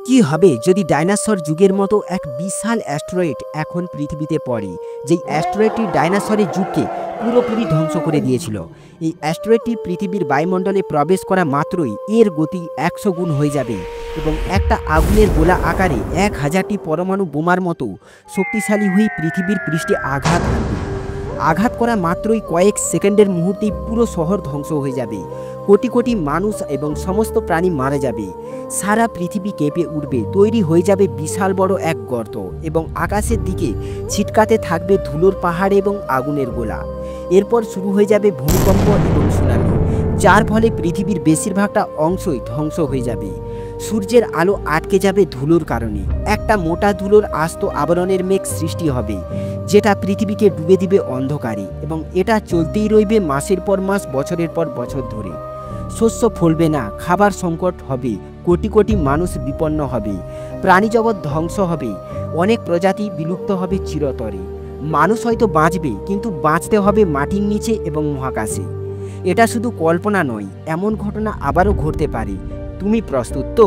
কি হবে যদি ডাইনোসর যুগের মতো এক বিশাল অ্যাস্টেরয়েড এখন পৃথিবীতে পড়ে, যেই অ্যাস্টেরয়েডটি ডাইনোসরের যুগকে পুরোপুরি ধ্বংস করে দিয়েছিল। এই অ্যাস্টেরয়েডটি পৃথিবীর বায়ুমণ্ডলে প্রবেশ করা মাত্রই এর গতি ১০০ গুণ হয়ে যাবে এবং একটা আগুনের গোলা আকারে ১০০০টি পরমাণু বোমার মতো শক্তিশালী হয়ে পৃথিবীর পৃষ্ঠে আঘাত হানবে। আঘাত করা মাত্রই কয়েক সেকেন্ডের মুহূর্তেই পুরো শহর ধ্বংস হয়ে যাবে, কোটি কোটি মানুষ এবং সমস্ত প্রাণী মারা যাবে, সারা পৃথিবী কেঁপে উঠবে, তৈরি হয়ে যাবে বিশাল বড় এক গর্ত এবং আকাশের দিকে ছিটকাতে থাকবে ধুলোর পাহাড় এবং আগুনের গোলা। এরপর শুরু হয়ে যাবে ভূমিকম্প এবং সুনামি, যার ফলে পৃথিবীর বেশিরভাগটা অংশই ধ্বংস হয়ে যাবে। সূর্যের আলো আটকে যাবে ধুলোর কারণে, একটা মোটা ধুলোর আস্ত আবরণের মেঘ সৃষ্টি হবে, যেটা পৃথিবীকে ডুবে দিবে অন্ধকারে এবং এটা চলতেই রইবে মাসের পর মাস, বছরের পর বছর ধরে। শস্য ফলবে না, খাবার সংকট হবে, কোটি কোটি মানুষ বিপন্ন হবে, প্রাণীজগৎ ধ্বংস হবে, অনেক প্রজাতি বিলুপ্ত হবে চিরতরে। মানুষ হয়তো বাঁচবে, কিন্তু বাঁচতে হবে মাটির নিচে এবং মহাকাশে। এটা শুধু কল্পনা নয়, এমন ঘটনা আবারও ঘটতে পারে। তুমি প্রস্তুত তো?